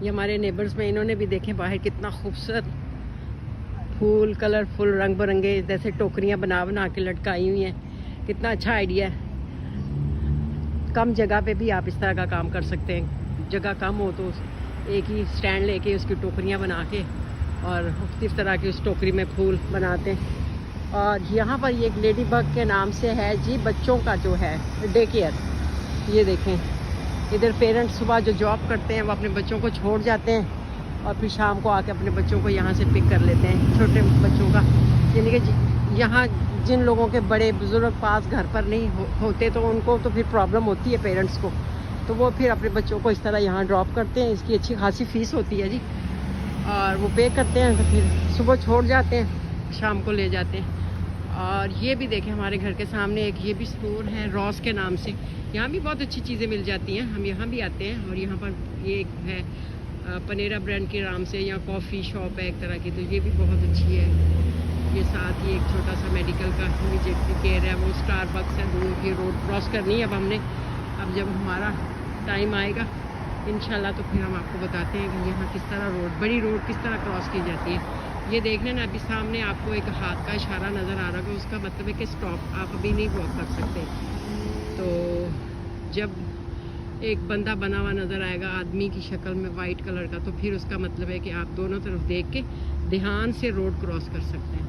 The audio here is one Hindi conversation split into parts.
ये हमारे नेबर्स में, इन्होंने भी देखें बाहर कितना खूबसूरत फूल, कलरफुल, रंग बिरंगे जैसे टोकरियाँ बना बना के लटकाई हुई हैं। कितना अच्छा आइडिया है। कम जगह पे भी आप इस तरह का काम कर सकते हैं। जगह कम हो तो एक ही स्टैंड लेके उसकी टोकरियाँ बना के और मुख्तलिफ तरह की उस टोकरी में फूल बनाते हैं। और यहाँ पर ये एक लेडी बग के नाम से है जी, बच्चों का जो है डे केयर। ये देखें, इधर पेरेंट्स सुबह जो जॉब करते हैं वो अपने बच्चों को छोड़ जाते हैं और फिर शाम को आके अपने बच्चों को यहाँ से पिक कर लेते हैं, छोटे बच्चों का। यानी कि यहाँ जिन लोगों के बड़े बुजुर्ग पास घर पर नहीं होते तो उनको तो फिर प्रॉब्लम होती है पेरेंट्स को, तो वो फिर अपने बच्चों को इस तरह यहाँ ड्रॉप करते हैं। इसकी अच्छी खासी फ़ीस होती है जी, और वो पे करते हैं तो फिर सुबह छोड़ जाते हैं, शाम को ले जाते हैं। और ये भी देखें हमारे घर के सामने एक ये भी स्टोर है रॉस के नाम से। यहाँ भी बहुत अच्छी चीज़ें मिल जाती हैं। हम यहाँ भी आते हैं और यहाँ पर ये एक है पनेरा ब्रांड के नाम से, यहाँ कॉफ़ी शॉप है एक तरह की, तो ये भी बहुत अच्छी है। ये साथ ही एक छोटा सा मेडिकल का इमीडिएटली केयर है, वो स्टारबक्स है। दूर की रोड क्रॉस करनी है अब हमने। अब जब हमारा टाइम आएगा इंशाल्लाह तो फिर हम आपको बताते हैं कि यहाँ किस तरह रोड, बड़ी रोड किस तरह क्रॉस की जाती है। ये देख लेना अभी सामने आपको एक हाथ का इशारा नज़र आ रहा है, उसका मतलब है कि स्टॉप, आप अभी नहीं वॉक कर सकते। तो जब एक बंदा बना हुआ नज़र आएगा आदमी की शक्ल में वाइट कलर का, तो फिर उसका मतलब है कि आप दोनों तरफ देख के ध्यान से रोड क्रॉस कर सकते हैं।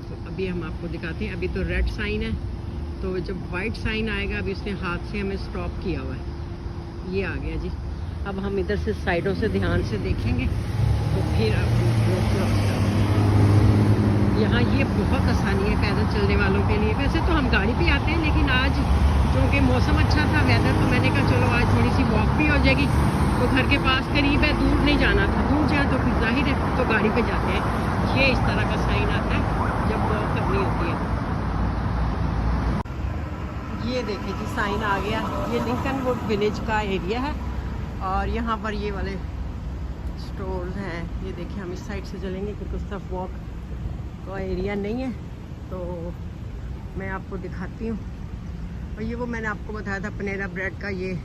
तो अभी हम आपको दिखाते हैं। अभी तो रेड साइन है, तो जब वाइट साइन आएगा, अभी उसने हाथ से हमें स्टॉप किया हुआ है। ये आ गया जी। अब हम इधर से साइडों से ध्यान से देखेंगे तो फिर आप रोड क्रॉस कर। यहाँ ये बहुत आसानी है पैदल चलने वालों के लिए। वैसे तो हम गाड़ी पे आते हैं, लेकिन आज क्योंकि मौसम अच्छा था, वेदर, तो मैंने कहा चलो आज थोड़ी सी वॉक भी हो जाएगी। तो घर के पास करीब है, दूर नहीं जाना था। दूर जाए तो फिर जाहिर है तो गाड़ी पे जाते हैं। ये इस तरह का साइन आता है जब वॉक करनी होती है। ये देखिए जी साइन आ गया। ये लिंकनवुड विलेज का एरिया है और यहाँ पर ये वाले स्टोर्स हैं। ये देखिए हम इस साइड से चलेंगे क्योंकि उस तरफ वॉक का एरिया नहीं है, तो मैं आपको दिखाती हूँ। और ये वो मैंने आपको बताया था पनेरा ब्रेड का ये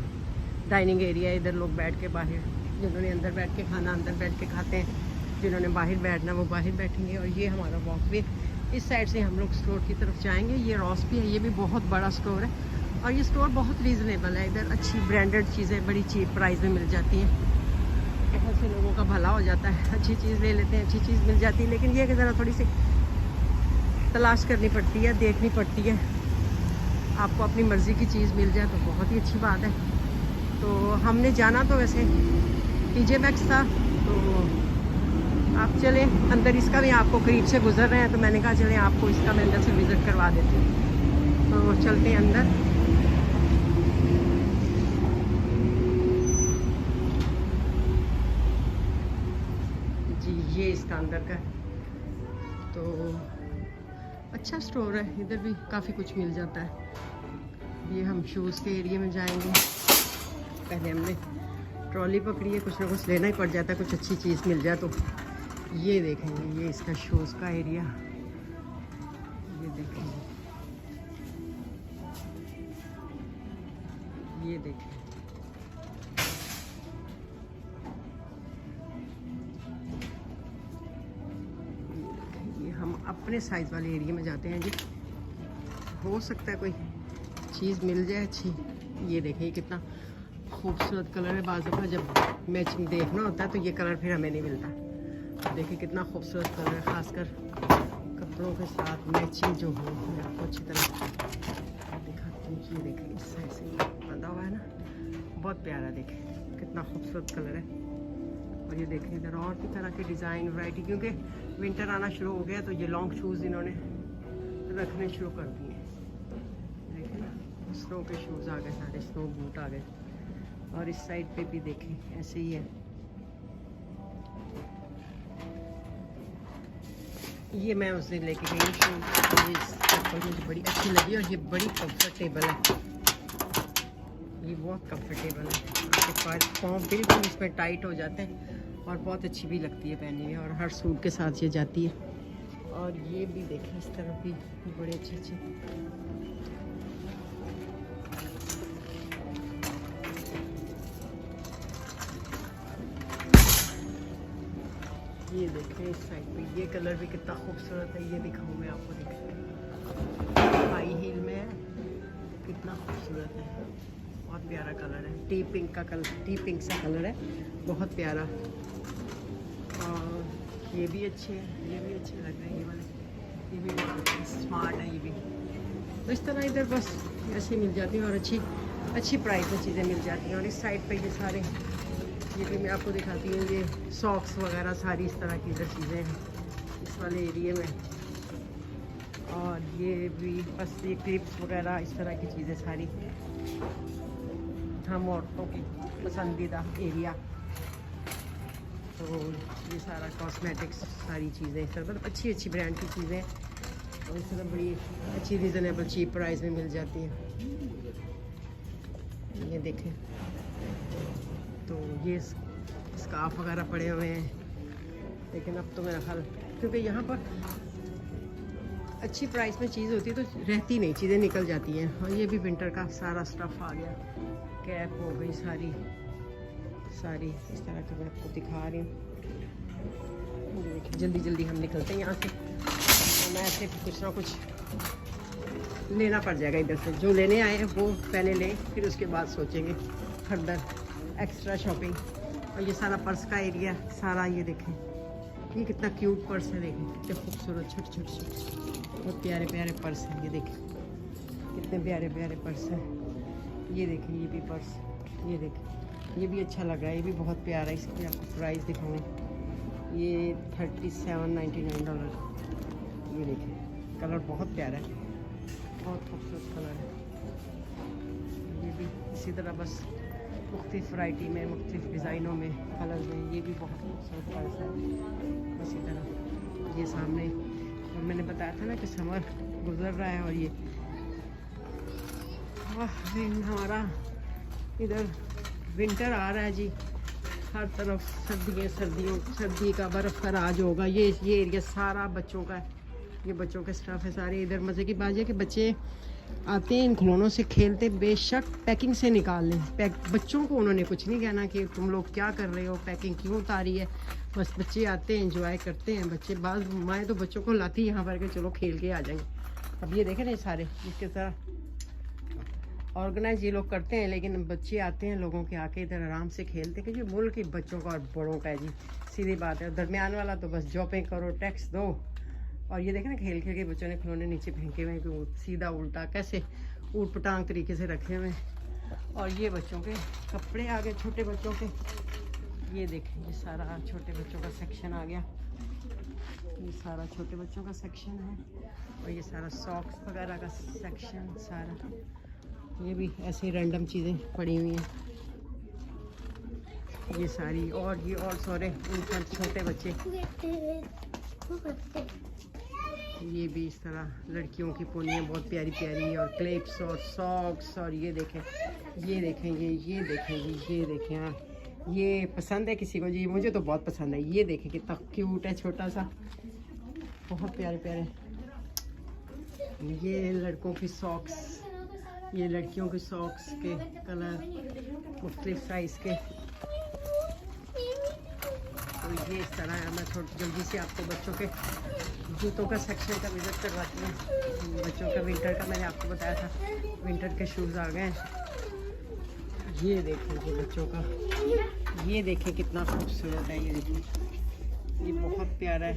डाइनिंग एरिया है। इधर लोग बैठ के, बाहर जिन्होंने अंदर बैठ के खाना अंदर बैठ के खाते हैं, जिन्होंने बाहर बैठना वो बाहर बैठेंगे। और ये हमारा वॉक वे, इस साइड से हम लोग स्टोर की तरफ जाएंगे। ये रॉस भी है, ये भी बहुत बड़ा स्टोर है और ये स्टोर बहुत रीज़नेबल है। इधर अच्छी ब्रांडेड चीज़ें बड़ी चीप प्राइस में मिल जाती हैं। बहुत से लोगों का भला हो जाता है, अच्छी चीज़ ले लेते हैं, अच्छी चीज़ मिल जाती है। लेकिन ये कि ज़रा थोड़ी सी तलाश करनी पड़ती है, देखनी पड़ती है। आपको अपनी मर्ज़ी की चीज़ मिल जाए तो बहुत ही अच्छी बात है। तो हमने जाना तो वैसे TJ Maxx था, तो आप चलें अंदर। इसका भी आपको करीब से गुजर रहे हैं तो मैंने कहा चलें आपको इसका मैं अंदर से विज़िट करवा देती हूँ। तो चलते हैं अंदर। जी ये इसका अंदर का, तो अच्छा स्टोर है। इधर भी काफ़ी कुछ मिल जाता है। ये हम शूज़ के एरिया में जाएंगे। पहले हमने ट्रॉली पकड़ी है, कुछ ना कुछ लेना ही पड़ जाता है, कुछ अच्छी चीज़ मिल जाए तो। ये देखेंगे, ये इसका शूज़ का एरिया, ये देखेंगे, ये देखें। ये हम अपने साइज़ वाले एरिया में जाते हैं जी। हो सकता है कोई चीज़ मिल जाए अच्छी। ये देखें कितना खूबसूरत कलर है। बाज़ दफ़ा जब मैचिंग देखना होता है तो ये कलर फिर हमें नहीं मिलता। देखिए कितना खूबसूरत कलर है, ख़ासकर कपड़ों के साथ मैचिंग जो हो। मैं आपको अच्छी तरह दिखाती हूँ। ये देखें इस साइड से बंधा हुआ है ना, बहुत प्यारा। देखें कितना खूबसूरत कलर है। और ये देखें इधर और भी तरह के डिज़ाइन वैरायटी, क्योंकि विंटर आना शुरू हो गया तो ये लॉन्ग शूज़ इन्होंने रखने शुरू कर दिए। देखें ना, स्नो के शूज़ आ गए, सारे स्नो बूट आ गए। और इस साइड पे भी देखें ऐसे ही है। ये मैं उस दिन लेके गई शूज़, ये चप्पल मुझे बड़ी अच्छी लगी और ये बड़ी कंफर्टेबल है। ये बहुत कंफर्टेबल है, आपके पाँव बिल्कुल इसमें टाइट हो जाते हैं और बहुत अच्छी भी लगती है पहनने में, और हर सूट के साथ ये जाती है। और ये भी देखें इस तरफ भी बड़े अच्छे अच्छे। ये देखें इस साइड पे ये कलर भी कितना खूबसूरत है, ये दिखाऊँ मैं आपको। देखें हाई हील में है, कितना खूबसूरत है, बहुत प्यारा कलर है। टी पिंक का कलर, टी पिंक सा कलर है, बहुत प्यारा। और ये भी अच्छे हैं, ये भी अच्छे लग रहे हैं, ये वाले, ये भी बहुत स्मार्ट है ये भी। तो इस तरह इधर बस ऐसे मिल जाती हैं और अच्छी प्राइस में चीज़ें मिल जाती हैं। और इस साइड पे ये सारे, ये भी मैं आपको दिखाती हूँ, ये सॉक्स वगैरह सारी इस तरह की इधर चीज़ें हैं इस वाले एरिए में। और ये भी बस ये क्लिप्स वगैरह इस तरह की चीज़ें सारी, हम औरतों की पसंदीदा एरिया। तो ये सारा कॉस्मेटिक्स सारी चीज़ें इस तरह, मतलब अच्छी ब्रांड की चीज़ें और इस तरह बड़ी अच्छी रीज़नेबल चीप प्राइस में मिल जाती हैं। ये देखें, तो ये स्कार्फ वगैरह पड़े हुए हैं, लेकिन अब तो मेरा ख्याल, क्योंकि यहाँ पर अच्छी प्राइस में चीज़ होती है तो रहती नहीं, चीज़ें निकल जाती हैं। और ये भी विंटर का सारा स्टफ़ आ गया, कैप हो गई सारी इस तरह का मैं आपको दिखा रही हूँ। जल्दी हम निकलते हैं यहाँ से, तो मैं ऐसे कुछ ना कुछ लेना पड़ जाएगा इधर से। जो लेने आए हैं वो पहले लें, फिर उसके बाद सोचेंगे फर्दर एक्स्ट्रा शॉपिंग। और ये सारा पर्स का एरिया सारा, ये देखें ये कितना क्यूट पर्स है, देखें कितने खूबसूरत छोटे बहुत प्यारे पर्स हैं। ये देखें कितने प्यारे पर्स हैं। ये देखें ये भी पर्स, ये देखें ये भी अच्छा लग रहा है, ये भी बहुत प्यारा है। इसकी आपको प्राइस दिखाऊँ, ये $37.99। ये देखें कलर बहुत प्यारा है, बहुत खूबसूरत कलर है। ये भी इसी तरह बस मुख्तलिफ वैरायटी में, मुख्तलिफ डिज़ाइनों में, कलर में, ये भी बहुत खूबसूरत पर्स है। इसी तरह ये सामने, और मैंने बताया था ना कि समर गुजर रहा है और ये हमारा इधर विंटर आ रहा है जी। हर तरफ सर्दी का बर्फ़ का राज होगा। ये एरिया सारा बच्चों का है, ये बच्चों के स्टफ़ है सारे। इधर मज़े की बात है कि बच्चे आते हैं इन खिलौनों से खेलते, बेशक पैकिंग से निकाल लें, बच्चों को उन्होंने कुछ नहीं कहना कि तुम लोग क्या कर रहे हो, पैकिंग क्यों उतारी है। बस बच्चे आते हैं, एंजॉय करते हैं बच्चे। बाद माएँ तो बच्चों को लाती हैं यहाँ पर के चलो खेल के आ जाएंगे। अब ये देखें ना सारे इसके तरह ऑर्गेनाइज ये लोग करते हैं, लेकिन बच्चे आते हैं लोगों के आके इधर आराम से खेलते हैं, क्योंकि मुल्क के बच्चों का और बड़ों का है जी, सीधी बात है। दरमियान वाला तो बस जॉपिंग करो, टैक्स दो। और ये देखें ना खेल के बच्चों ने खिलौने नीचे फेंके हुए हैं, कि सीधा उल्टा कैसे ऊट पटांग तरीके से रखे हुए हैं। और ये बच्चों के कपड़े आ गए, छोटे बच्चों के। ये देखें ये सारा छोटे बच्चों का सेक्शन आ गया, ये सारा छोटे बच्चों का सेक्शन है। और ये सारा सॉक्स वगैरह का सेक्शन सारा, ये भी ऐसे रैंडम चीज़ें पड़ी हुई हैं ये सारी। और ये और सारे छोटे बच्चे, ये भी इस तरह लड़कियों की पोनियाँ बहुत प्यारी और क्लिप्स और सॉक्स। और ये देखें ये देखें हाँ, ये पसंद है किसी को जी, मुझे तो बहुत पसंद है। ये देखें कितना क्यूट है, छोटा सा, बहुत प्यारे। ये लड़कों की सॉक्स, ये लड़कियों के सॉक्स के कलर मुख्तलिफ साइज़ के। तो ये इस तरह है। मैं थोड़ी जल्दी से आपको बच्चों के जूतों का सेक्शन का विज़िट करवाती हूँ। बच्चों का विंटर का मैंने आपको बताया था, विंटर के शूज़ आ गए। ये देखें ये बच्चों का, ये देखें कितना खूबसूरत है। ये देखें ये बहुत प्यारा है।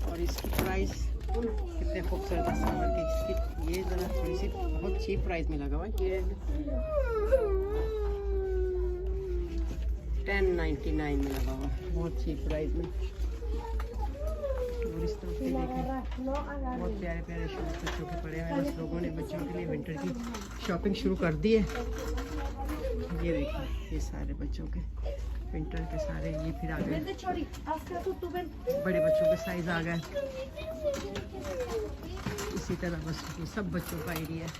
और इसकी प्राइस कितने खूबसूरत है समर की। इसकी ये ज़रा थोड़ी सी बहुत चीप प्राइस में लगा हुआ है, ये $10.99 में लगा हुआ है, बहुत चीप प्राइस में। और इस तरफ से देखें बहुत प्यारे शूज़ बच्चों के पड़े हैं। बस लोगों ने बच्चों के लिए विंटर की शॉपिंग शुरू कर दी है। ये देखिए ये सारे बच्चों के विंटर के सारे, ये फिर आ गए बड़े बच्चों के साइज़ आ गए। इसी तरह बस ये सब बच्चों का एरिया है।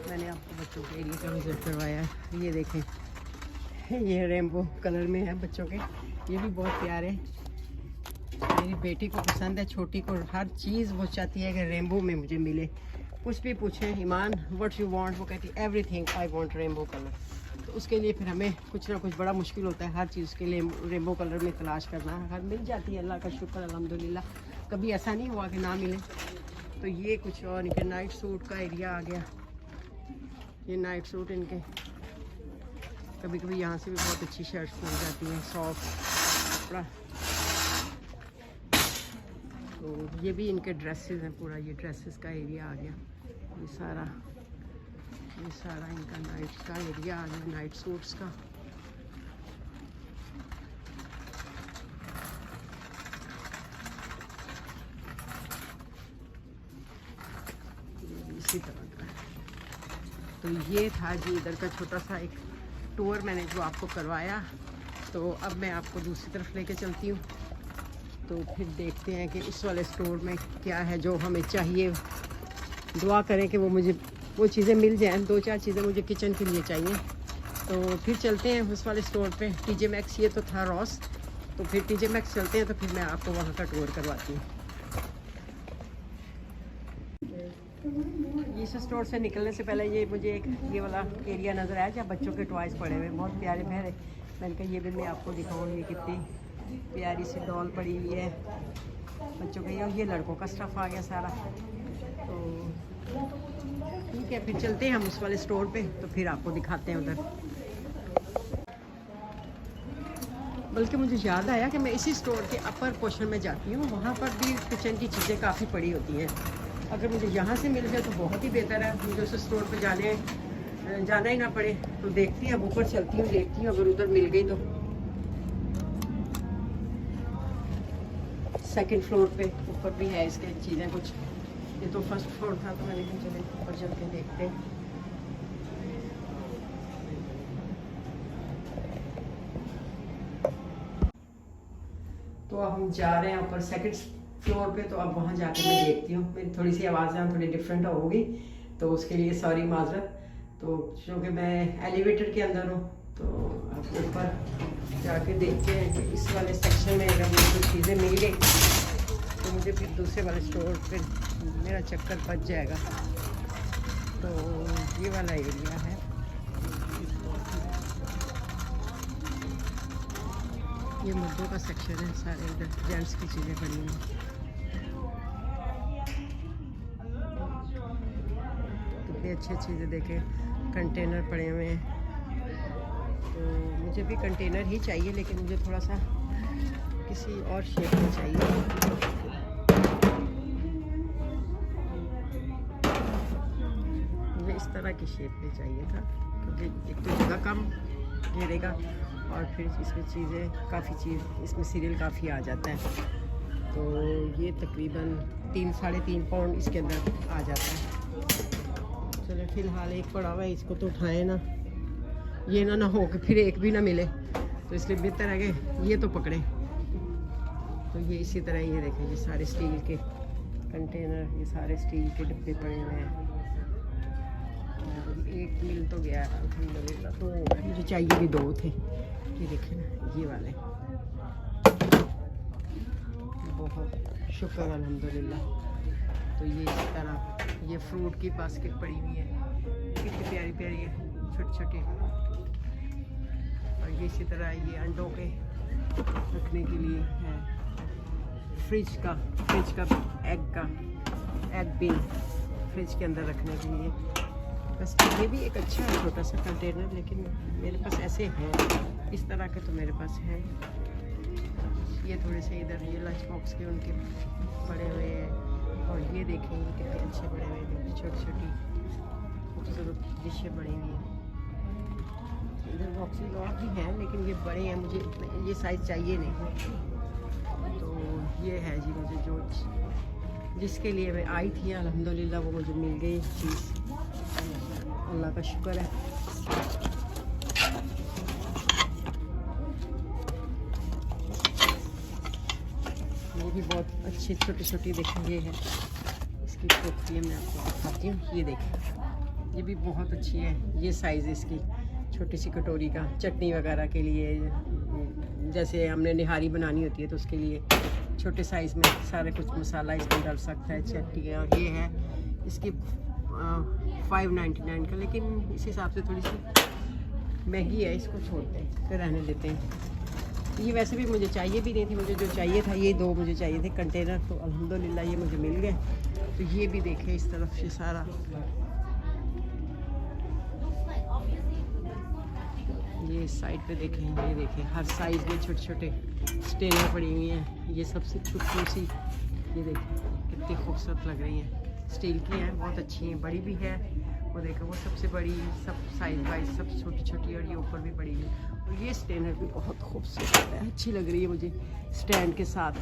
मैंने आपको बच्चों के एरिया का विज़िट करवाया है। ये देखें ये रेनबो कलर में है बच्चों के, ये भी बहुत प्यारे। मेरी बेटी को पसंद है, छोटी को हर चीज़ वो चाहती है कि रेनबो में मुझे मिले। कुछ भी पूछें ईमान व्हाट यू वांट, वो कहती everything I want rainbow colour. तो उसके लिए फिर हमें कुछ ना कुछ बड़ा मुश्किल होता है, हर चीज़ के लिए रेनबो कलर में तलाश करना। हर मिल जाती है, अल्लाह का शुक्र अल्हम्दुलिल्लाह, कभी ऐसा नहीं हुआ कि ना मिले। तो ये कुछ और इनके नाइट सूट का एरिया आ गया। ये नाइट सूट इनके कभी कभी यहाँ से भी बहुत अच्छी शर्ट्स मिल जाती हैं, सॉफ्ट कपड़ा। तो ये भी इनके ड्रेसेस हैं, पूरा ये ड्रेसेस का एरिया आ गया। ये सारा इनका नाइट का एरिया आ गया, नाइट सूट्स का। इसी तरह का है। तो ये था जी इधर का छोटा सा एक टूर मैंने जो आपको करवाया। तो अब मैं आपको दूसरी तरफ लेके चलती हूँ, तो फिर देखते हैं कि इस वाले स्टोर में क्या है जो हमें चाहिए। दुआ करें कि वो मुझे वो चीज़ें मिल जाएं। 2-4 चीज़ें मुझे किचन के लिए चाहिए। तो फिर चलते हैं उस वाले स्टोर पे। टीजे मैक्स ये तो था रॉस, तो फिर टीजे मैक्स चलते हैं, तो फिर मैं आपको वहाँ का टूर करवाती हूँ। इस स्टोर से निकलने से पहले ये मुझे एक ये वाला एरिया नज़र आया जहाँ बच्चों के टॉयज़ पड़े हुए, बहुत प्यारे प्यारे। मैंने कहा ये भी मैं आपको दिखाऊँ, ये कितनी प्यारी सी डॉल पड़ी हुई है बच्चों के। ये लड़कों का स्टफ़ आ गया सारा। तो ठीक है, फिर चलते हैं हम उस वाले स्टोर पे, तो फिर आपको दिखाते हैं उधर। बल्कि मुझे याद आया कि मैं इसी स्टोर के अपर पोर्शन में जाती हूँ, वहाँ पर भी किचन की चीज़ें काफ़ी पड़ी होती हैं। अगर मुझे यहाँ से मिल जाए तो बहुत ही बेहतर है, मुझे उस स्टोर पे जाना ही ना पड़े। तो देखती हूँ, अब ऊपर चलती हूँ, देखती हूँ अगर उधर मिल गई तो। सेकंड फ्लोर पे ऊपर भी है इसके चीज़ें कुछ। ये तो फर्स्ट फ्लोर था, तो मैंने कहा चले ऊपर चल के देखते हैं। तो अब हम जा रहे हैं ऊपर सेकंड फ्लोर पे। तो अब वहाँ जाके मैं देखती हूँ। मेरी थोड़ी सी आवाज़ यहाँ थोड़ी डिफरेंट होगी, तो उसके लिए सॉरी माजरत। तो क्योंकि मैं एलिवेटर के अंदर हूँ, तो अब ऊपर जाके देखते हैं कि इस वाले सेक्शन में अगर मुझे कुछ चीज़ें मिल गई तो मुझे फिर दूसरे वाले स्टोर पे मेरा चक्कर बच जाएगा। तो ये वाला एरिया है। ये मर्दों का सेक्शन है, सारे इधर जेंट्स की चीज़ें पड़ी हुई हैं। कितनी अच्छी चीज़ें देखे, कंटेनर पड़े हुए हैं। तो मुझे भी कंटेनर ही चाहिए, लेकिन मुझे थोड़ा सा किसी और शेप में चाहिए। मुझे इस तरह की शेप में चाहिए था, क्योंकि एक तो जगह कम घेरेगा और फिर इसमें चीज़ें काफ़ी इसमें सीरियल काफ़ी आ जाता है। तो ये तकरीबन 3-3.5 पाउंड इसके अंदर आ जाता है। चलो फ़िलहाल एक पड़ा हुआ है, इसको तो उठाए ना, ये ना हो कि फिर एक भी ना मिले। तो इसलिए बेहतर है कि ये तो पकड़े। तो ये इसी तरह ये देखें, ये सारे स्टील के कंटेनर, ये सारे स्टील के डिब्बे पड़े हुए हैं। एक मिल तो गया अल्हम्दुलिल्लाह, तो मुझे चाहिए भी 2 थे। ये देखें ना, ये वाले, बहुत शुक्र अल्हम्दुलिल्लाह। तो ये इस तरह ये फ्रूट की बास्केट पड़ी हुई है, कितनी प्यारी प्यारी है, छोटी छोटी। और ये इसी तरह ये अंडों के रखने के लिए है, फ्रिज का एग बिन फ्रिज के अंदर रखने के लिए। बस ये भी एक अच्छा है छोटा सा कंटेनर, लेकिन मेरे पास ऐसे हैं, इस तरह के तो मेरे पास हैं। ये थोड़े से इधर ये लंच बॉक्स के उनके पड़े हुए हैं। और ये देखें ये कितने अच्छे बड़े हुए हैं, छोटी छोटी खूबसूरत डिशें बड़ी हुई हैं। इधर बॉक्सेस और भी हैं, लेकिन ये बड़े हैं, मुझे ये साइज़ चाहिए नहीं। तो ये है जी, मुझे जो जिसके लिए मैं आई थी अल्हम्दुलिल्लाह वो मुझे मिल गई चीज़, अल्लाह का शुक्र है। ये भी बहुत अच्छी छोटी छोटी देखेंगे है, इसकी टोकरी मैं आपको दिखाती हूँ। ये देखें, ये भी बहुत अच्छी है। ये साइज़ इसकी छोटी सी कटोरी का, चटनी वगैरह के लिए, जैसे हमने निहारी बनानी होती है तो उसके लिए छोटे साइज़ में सारे कुछ मसाला इसमें डाल सकता है, चटनी। और ये है इसकी 5.99 का, लेकिन इस हिसाब से थोड़ी सी महंगी है, इसको छोड़ते हैं, फिर रहने देते हैं। ये वैसे भी मुझे चाहिए भी नहीं थी, मुझे जो चाहिए था ये 2 मुझे चाहिए थे कंटेनर, तो अल्हम्दुलिल्लाह ये मुझे मिल गए। तो ये भी देखें इस तरफ से सारा, ये साइड पे देखें, ये देखें हर साइज़ में छोटे छोटे स्टेनें पड़ी हुई हैं। ये सबसे छोटी सी, ये देखें कितनी खूबसूरत लग रही हैं, स्टील की हैं, बहुत अच्छी हैं, बड़ी भी है। वो देखो वो सबसे बड़ी, सब साइज वाइज सब छोटी छोटी, और ये ऊपर भी पड़ी है। और ये स्टैंडर भी बहुत खूबसूरत है, अच्छी लग रही है मुझे स्टैंड के साथ।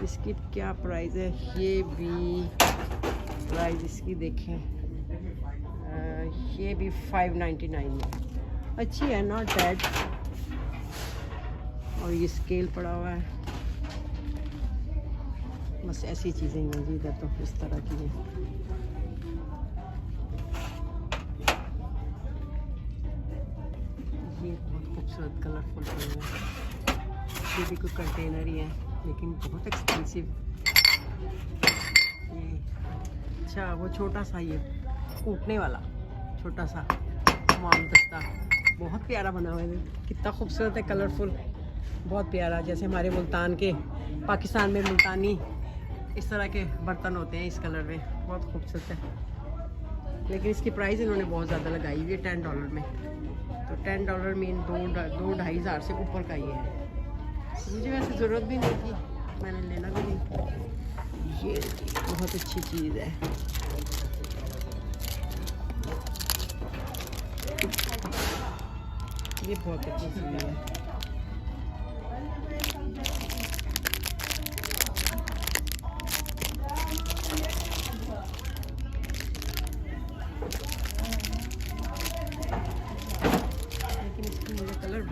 इसकी क्या प्राइस है? ये भी प्राइस इसकी देखें, ये भी 599 में, अच्छी है, नॉट बैड। और ये स्केल पड़ा हुआ है, बस ऐसी चीज़ें ही हैं जी इधर, तो इस तरह की है। ये बहुत खूबसूरत कलरफुल है, ये भी कोई कंटेनर ही है लेकिन बहुत एक्सपेंसिव। ये अच्छा वो छोटा सा, ये कूटने वाला छोटा सा माम दस्ता, बहुत प्यारा बना हुआ है, कितना खूबसूरत है, कलरफुल, बहुत प्यारा। जैसे हमारे मुल्तान के, पाकिस्तान में मुल्तानी इस तरह के बर्तन होते हैं इस कलर में, बहुत खूबसूरत है। लेकिन इसकी प्राइस इन्होंने बहुत ज़्यादा लगाई हुई है, $10 में। तो $10 मीन 2-2-2.5 हज़ार से ऊपर का ये है। मुझे वैसे ज़रूरत भी नहीं थी, मैंने लेना भी नहीं। ये बहुत अच्छी चीज़ है, ये बहुत अच्छी चीज़ है।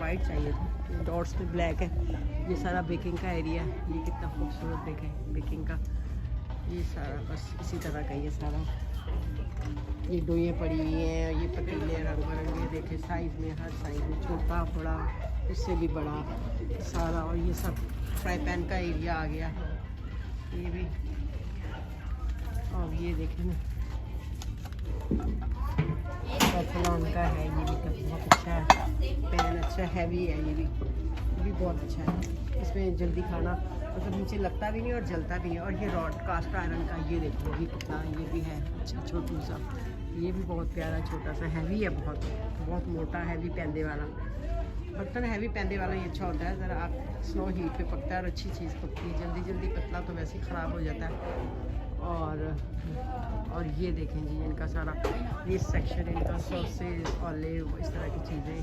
वाइट चाहिए था, डॉट्स में ब्लैक है। ये सारा बेकिंग का एरिया, ये कितना खूबसूरत देखें बेकिंग का, ये सारा बस इसी तरह का ये सारा। ये डोइयाँ पड़ी हुई हैं, ये पतीले रंग बिरंगे देखें, साइज़ में, हर साइज़ में, छोटा बड़ा उससे भी बड़ा सारा। और ये सब फ्राई पैन का एरिया आ गया, ये भी। और ये देखें ना टेफलॉन का है, ये भी बहुत अच्छा है, पैन अच्छा हैवी है, ये भी बहुत अच्छा है। इसमें जल्दी खाना मतलब नीचे लगता भी नहीं और जलता भी नहीं। और ये रॉड कास्ट आयरन का, ये देखो ये कितना, ये भी है अच्छा छोटू सा, ये भी बहुत प्यारा छोटा सा, हैवी है, बहुत बहुत मोटा हैवी पैंदे वाला बर्तन। हैवी पैंदे वाला ये अच्छा होता है, ज़रा आप स्लो हीट पे पकता है और अच्छी चीज़ पकती है। जल्दी जल्दी पतला तो वैसे ही ख़राब हो जाता है। और ये देखें जी इनका सारा ये सेक्शन, इनका सॉसेज, ऑलिव, इस तरह की चीज़ें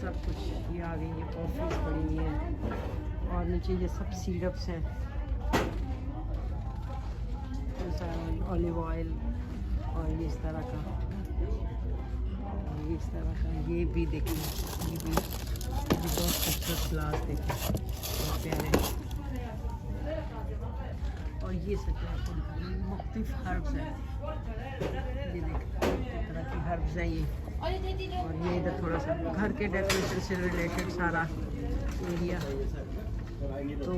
सब कुछ ये आ गई है। कॉफ़ीज पड़ी हुई हैं और नीचे ये सब सिरप्स हैं, ऑलिव ऑयल, और ये इस तरह का, ये इस तरह का। ये भी देखें, ये भी बहुत खूबसूरत ग्लास देखें, बहुत प्यारे। और ये सब मुख्तलिफ हर्ब्स हैं, ये देखें तरह की हर्ब्स हैं ये। और ये इधर थोड़ा सा घर के डेकोरेशन से रिलेटेड सारा एरिया। तो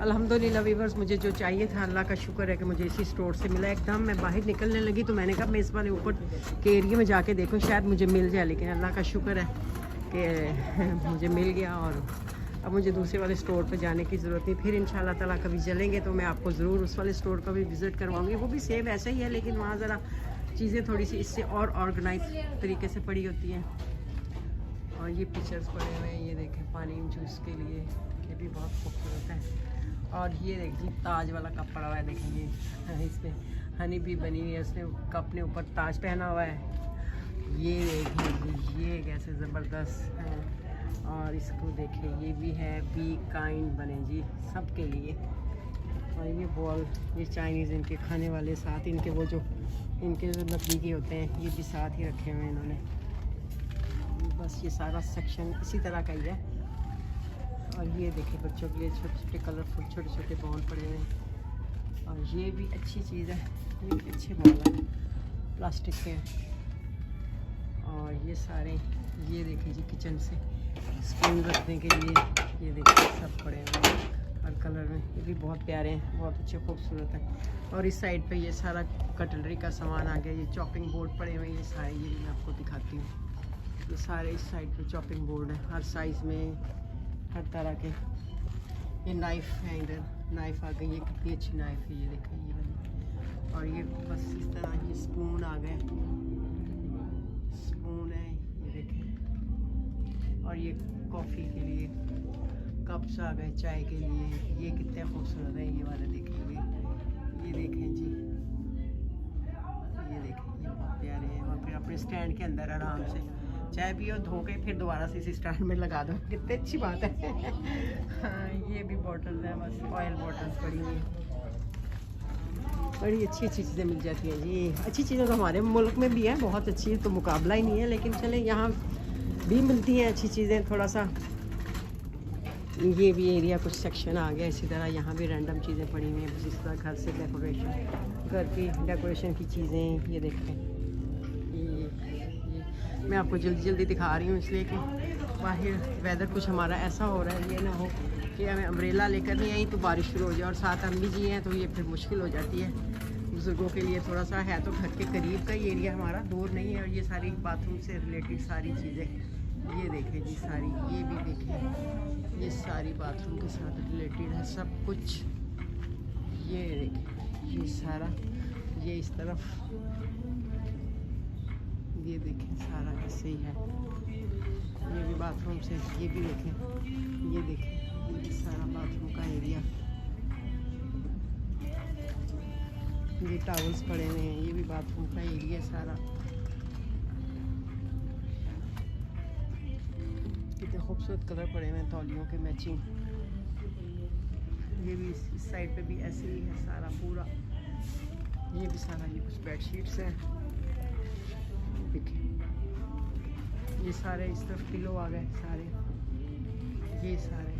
अल्हम्दुलिल्लाह वीवर्स, मुझे जो चाहिए था अल्लाह का शुक्र है कि मुझे इसी स्टोर से मिला। एकदम मैं बाहर निकलने लगी तो मैंने कहा मैं इस वाले ऊपर के एरिया में जाके देखूं, शायद मुझे मिल जाए। लेकिन अल्लाह का शुक्र है कि मुझे मिल गया और अब मुझे दूसरे वाले स्टोर पे जाने की ज़रूरत नहीं। फिर इंशाल्लाह ताला कभी चलेंगे तो मैं आपको ज़रूर उस वाले स्टोर का भी विज़िट करवाऊँगी। वो भी सेम ऐसा ही है, लेकिन वहाँ ज़रा चीज़ें थोड़ी सी इससे और ऑर्गेनाइज तरीके से पड़ी होती हैं। और ये पिक्चर्स पड़े हुए हैं, ये देखें पानी जूस के लिए, ये भी बहुत खूबसूरत है। और ये देखिए ताज वाला कप पड़ा हुआ है, देखिए ये इसमें हनी भी बनी हुई है, उसने कप ने ऊपर ताज पहना हुआ है। ये देखिए ये कैसे ज़बरदस्त है। और इसको देखिए ये भी है, बी काइंड बने जी सबके लिए। और ये बॉल, ये चाइनीज़ इनके खाने वाले साथ, इनके वो जो इनके जो लकड़ी के होते हैं ये भी साथ ही रखे हुए हैं इन्होंने। बस ये सारा सेक्शन इसी तरह का ही है। और ये देखिए बच्चों के लिए छोटे छोटे कलरफुल छोटे छोटे बॉल पड़े हुए हैं। और ये भी अच्छी चीज़ है, ये भी अच्छे बॉल हैं, प्लास्टिक के। और ये सारे, ये देखिए जी किचन से स्पून रखने के लिए, ये देखिए सब पड़े हुए हैं। हर कलर में, ये भी बहुत प्यारे हैं, बहुत अच्छे खूबसूरत है। और इस साइड पे ये सारा कटलरी का सामान आ गया, ये चॉपिंग बोर्ड पड़े हुए हैं, ये सारे, ये भी मैं आपको दिखाती हूँ। ये सारे इस साइड पे चॉपिंग बोर्ड है, हर साइज़ में, हर तरह के। ये नाइफ़ है, इधर नाइफ़ आ गई, ये कितनी अच्छी नाइफ़ है, ये देखें ये वाली। और ये बस इस तरह ये स्पून आ गए, स्पून है, ये देखें। और ये कॉफ़ी के लिए कप्स आ गए, चाय के लिए। ये कितने खूबसूरत हैं, ये वाले देखेंगे, ये देखें जी, ये देखें, ये बहुत प्यारे हैं। और फिर अपने स्टैंड के अंदर आराम से चाय पियो, धो के फिर दोबारा से इसी स्टैंड में लगा दो, कितनी अच्छी बात है। हाँ, ये भी बॉटल्स हैं, बस ऑयल बॉटल्स पड़ी हुई हैं, बड़ी अच्छी अच्छी चीज़ें मिल जाती हैं जी। अच्छी चीज़ें तो हमारे मुल्क में भी हैं, बहुत अच्छी, तो मुकाबला ही नहीं है, लेकिन चलें यहाँ भी मिलती हैं अच्छी चीज़ें। थोड़ा सा ये भी एरिया कुछ सेक्शन आ गया, इसी तरह यहाँ भी रैंडम चीज़ें पड़ी हुई हैं, जिस तरह घर से डेकोरेशन, घर की डेकोरेशन की चीज़ें। ये देखें, ये मैं आपको जल्दी जल्दी दिखा रही हूँ, इसलिए कि बाहर वेदर कुछ हमारा ऐसा हो रहा है, ये ना हो कि हमें अम्ब्रेला लेकर नहीं आई तो बारिश शुरू हो जाए, और साथ अम्मी जी हैं तो ये फिर मुश्किल हो जाती है बुज़ुर्गों के लिए। थोड़ा सा है तो घर के करीब का ही एरिया हमारा, दूर नहीं है। और ये सारी बाथरूम से रिलेटेड सारी चीज़ें, ये देखें जी सारी, ये भी देखें, ये सारी बाथरूम के साथ रिलेटेड है सब कुछ। ये देखें, ये सारा, ये इस तरफ, ये देखें सारा ऐसे ही है। ये भी बाथरूम से, ये भी देखें, ये देखें, ये भी सारा बाथरूम का एरिया। ये टॉवल्स पड़े हुए हैं, ये भी बाथरूम का एरिया सारा। कितने खूबसूरत कलर पड़े हुए हैं तौलियों के मैचिंग। ये भी इस साइड पे भी ऐसे ही है सारा पूरा। ये भी सारा, ये कुछ बेडशीट्स हैं, ये सारे इस तरफ पिलो आ गए सारे, ये सारे,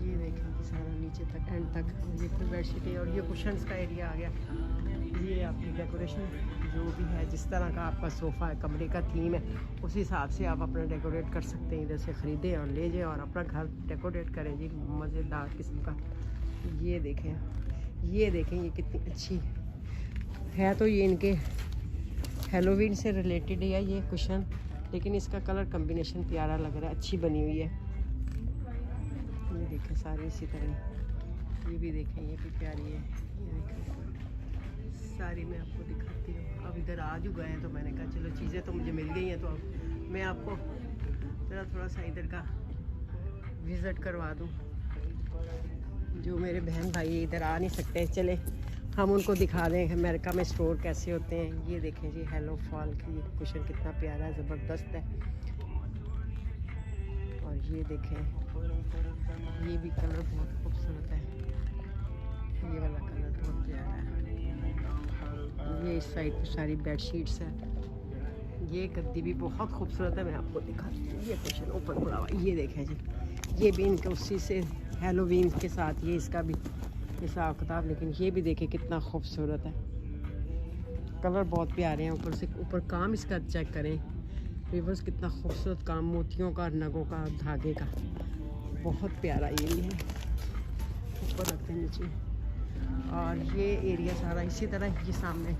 ये देखें सारा नीचे तक एंड तक, ये कुछ बेडशीट है। और ये कुशन्स का एरिया आ गया। ये आपकी डेकोरेशन जो भी है, जिस तरह का आपका सोफ़ा है, कमरे का थीम है, उस हिसाब से आप अपना डेकोरेट कर सकते हैं। इधर से ख़रीदें और ले जाएं और अपना घर डेकोरेट करें जी, मज़ेदार किस्म का। ये देखें, ये देखें, ये कितनी अच्छी है। तो ये इनके हेलोवीन से रिलेटेड है ये कुशन, लेकिन इसका कलर कम्बिनेशन प्यारा लग रहा है, अच्छी बनी हुई है। ये देखें सारी इसी तरह, ये भी देखें, ये भी प्यारी है। ये देखें सारी मैं आपको दिखाती हूँ। अब इधर आ जो गए हैं तो मैंने कहा चलो चीज़ें तो मुझे मिल गई हैं, तो अब मैं आपको ज़रा थोड़ा सा इधर का विज़िट करवा दूँ। जो मेरे बहन भाई इधर आ नहीं सकते, चले हम उनको दिखा दें अमेरिका में स्टोर कैसे होते हैं। ये देखें जी, हेलो फॉल की कुशन कितना प्यारा है, ज़बरदस्त है। और ये देखें, ये भी कलर बहुत खूबसूरत है, ये वाला कलर बहुत प्यारा है। ये इस साइड पे सारी बेडशीट्स है। ये गद्दी भी बहुत खूबसूरत है, मैं आपको दिखाती हूँ। ये कुशन ओपन पड़ा हुआ, ये देखें जी, ये भी इनके उसी से हेलोवीन के साथ ये इसका भी हिसाब किताब। लेकिन ये भी देखें कितना खूबसूरत है, कलर बहुत प्यारे हैं। ऊपर से ऊपर काम इसका चेक करें, रिवर्स कितना खूबसूरत काम, मोतियों का, नगों का, धागे का, बहुत प्यारा ये भी है। ऊपर रखते हैं नीचे। और ये एरिया सारा इसी तरह, ये सामने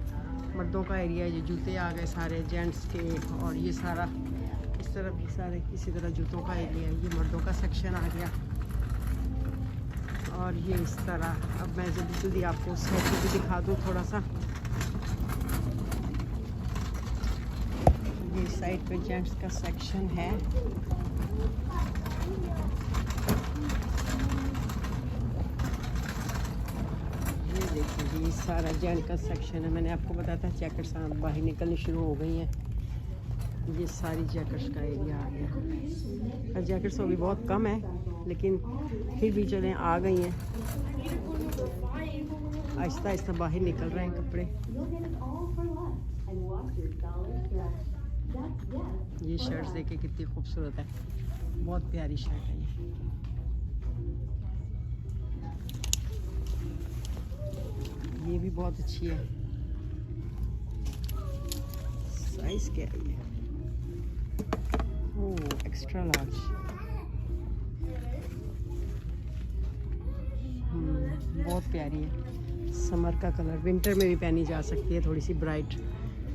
मर्दों का एरिया, ये जूते आ गए सारे जेंट्स के। और ये सारा इस तरफ ये सारे इसी तरह जूतों का एरिया है, ये मर्दों का सेक्शन आ गया। और ये इस तरह, अब मैं जल्दी जल्दी आपको उस साइड भी दिखा दूँ थोड़ा सा। ये साइड पे जेंट्स का सेक्शन है। ये देखिए जी, सारा जेंट का सेक्शन है। मैंने आपको बताया था जैकेट्स बाहर निकलनी शुरू हो गई हैं। ये सारी जैकेट्स का एरिया आ गया। जैकेट्स अभी बहुत कम है, लेकिन फिर भी चलें आ गई हैं, आहिस्ता आहिस्ता बाहर निकल रहे हैं कपड़े। ये शर्ट्स देखिए कितनी खूबसूरत है, बहुत प्यारी शर्ट है ये भी बहुत अच्छी है। साइज क्या है ये? ओह, एक्स्ट्रा लार्ज। बहुत प्यारी है, समर का कलर, विंटर में भी पहनी जा सकती है, थोड़ी सी ब्राइट।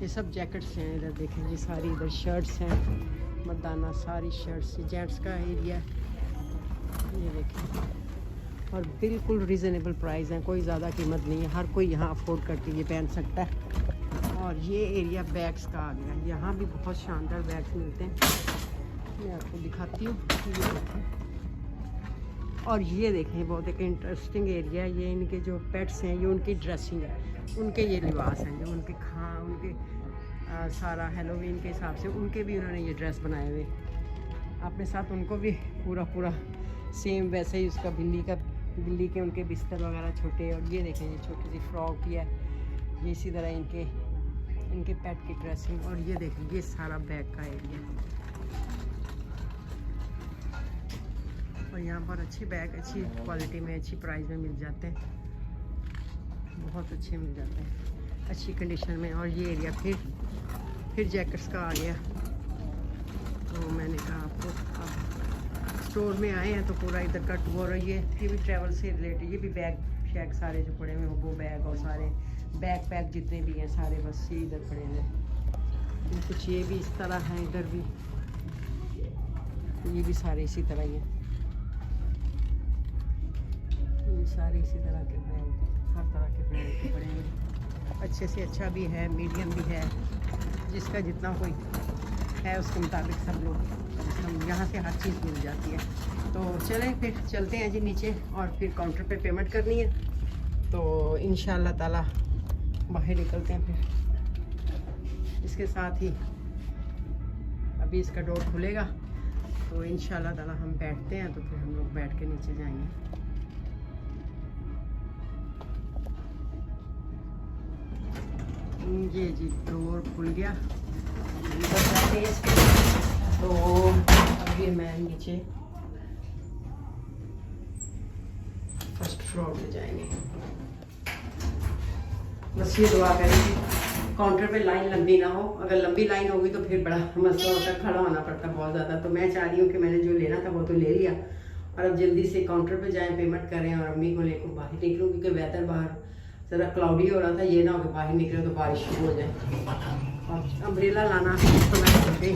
ये सब जैकेट्स हैं, इधर देखें ये सारी, इधर शर्ट्स हैं, मर्दाना सारी शर्ट्स, जेंट्स का एरिया ये देखें। और बिल्कुल रीज़नेबल प्राइस है, कोई ज़्यादा कीमत नहीं है, हर कोई यहाँ अफोर्ड करके ये पहन सकता है। और ये एरिया बैग्स का आ गया, यहाँ भी बहुत शानदार बैग्स मिलते हैं, मैं आपको दिखाती हूँ। ये देखें, और ये देखें बहुत एक इंटरेस्टिंग एरिया है, ये इनके जो पेट्स हैं, ये उनकी ड्रेसिंग है, उनके ये लिबास हैं, जो उनके उनके सारा हेलोवीन के हिसाब से उनके भी उन्होंने ये ड्रेस बनाए हुए, अपने साथ उनको भी पूरा सेम वैसे ही उसका बिल्ली के उनके बिस्तर वगैरह छोटे। और ये देखें ये छोटी सी फ्रॉक भी है, ये इसी तरह इनके पेट की ड्रेसिंग। और ये देखें ये सारा बैग का एरिया, और यहाँ पर अच्छी बैग अच्छी क्वालिटी में अच्छी प्राइस में मिल जाते हैं, बहुत अच्छे मिल जाते हैं अच्छी कंडीशन में। और ये एरिया फिर जैकेट्स का आ गया। तो मैंने कहा आपको स्टोर में आए हैं तो पूरा इधर का टूर, ये भी ट्रैवल से रिलेटेड, ये भी बैग शैग सारे जो पड़े हुए हैं, वो बैग और सारे बैग पैक जितने भी हैं सारे बस ये इधर पड़े हैं। कुछ ये भी इस तरह हैं, इधर भी ये भी सारे इसी तरह ही हैं, ये सारे इसी तरह के बैग, हर तरह के ब्रांड के पड़े हैं, अच्छे से अच्छा भी है, मीडियम भी है, जिसका जितना कोई है उसके मुताबिक सब लोग, हम यहाँ से हर चीज़ मिल जाती है। तो चलें फिर चलते हैं जी नीचे, और फिर काउंटर पे पेमेंट करनी है, तो इंशाल्लाह ताला बाहर निकलते हैं। फिर इसके साथ ही अभी इसका डोर खुलेगा, तो इंशाल्लाह ताला हम बैठते हैं, तो फिर हम लोग बैठ के नीचे जाएंगे। ये जी डोर खुल गया, तो अब ये मैं नीचे फर्स्ट फ्लोर में जाएंगे। बस ये दुआ करें काउंटर पे लाइन लंबी ना हो, अगर लंबी लाइन होगी तो फिर बड़ा मसला होता है, खड़ा होना पड़ता बहुत ज़्यादा। तो मैं चाह रही हूँ कि मैंने जो लेना था वो तो ले लिया, और अब जल्दी से काउंटर पे जाएं, पेमेंट करें और अम्मी को लेकर बाहर निकलूँ, क्योंकि वेदर बाहर ज़रा क्लाउडी हो रहा था, ये ना हो कि बाहर निकले तो बारिश शुरू हो जाए। और अम्ब्रेला लाना तो मैं भूल गई,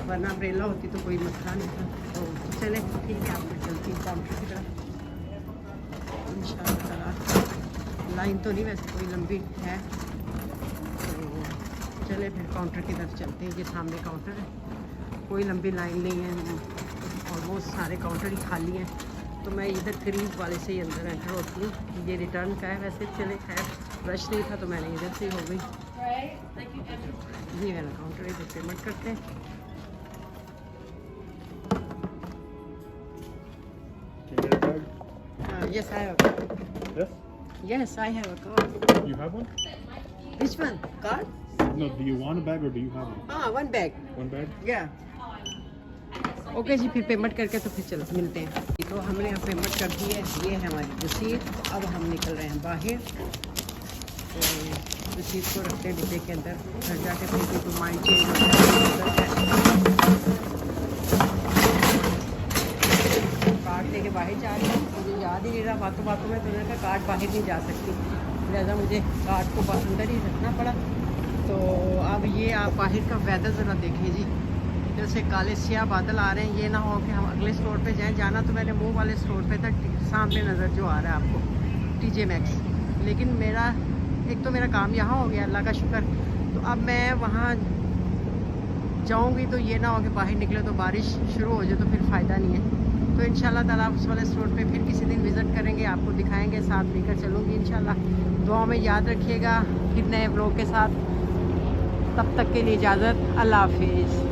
वरना अम्ब्रेला होती तो कोई मसला नहीं था। तो चले ठीक है, आपको चलती काउंटर की तरफ इंशाअल्लाह। लाइन तो नहीं वैसे कोई लंबी है, तो चले फिर काउंटर की तरफ चलते हैं। ये सामने काउंटर है, कोई लंबी लाइन नहीं है, ऑलमोस्ट सारे काउंटर ही खाली हैं। तो मैं इधर खरीद वाले से ही अंदर एंटर होती हूँ। ये रिटर्न का है, वैसे चले खैर रश नहीं था तो मैंने इधर से ही हो गई। ये वाला काउंटर इधर पेमेंट करते हैं। Yes, I have a card. Yes? Yes, I have a card. You have one? Which one? Card? No, do you want a bag or do you have one? हाँ, one bag. One bag? Yeah. Okay जी, फिर पेमेंट करके तो फिर चलो मिलते हैं। तो हमने अब पेमेंट कर दी है, ये है हमारी रसीद। अब हम निकल रहे हैं बाहर, तो रसीद को रखते हैं डिब्बे के अंदर। घर जाके फिर तो माइंड चेंज होता है। कार्ड लेके बाहर जा रही हूँ, मुझे याद ही नहीं रहा बातों बातों में, तो उन्होंने कहा कार्ड बाहर नहीं जा सकती, लिहाजा मुझे कार्ड को अंदर ही रखना पड़ा। तो अब ये आप बाहर का वेदर ज़रा देखें जी, जैसे काले स्याह बादल आ रहे हैं। ये ना हो कि हम अगले स्टोर पे जाएं, जाना तो मैंने वो वाले स्टोर पे था, सामने नज़र जो आ रहा है आपको TJ Maxx, लेकिन मेरा एक तो मेरा काम यहाँ हो गया, अल्लाह का शुक्र। तो अब मैं वहाँ जाऊँगी तो ये ना हो कि बाहर निकले तो बारिश शुरू हो जाए, तो फिर फ़ायदा नहीं है। तो इंशाल्लाह ताला उस वाले स्टोर पे फिर किसी दिन विज़िट करेंगे, आपको दिखाएँगे, साथ लेकर चलूँगी इंशाल्लाह। दुआ में याद रखिएगा, फिर नए ब्लॉग के साथ, तब तक के लिए इजाज़त, अल्लाह हाफिज़।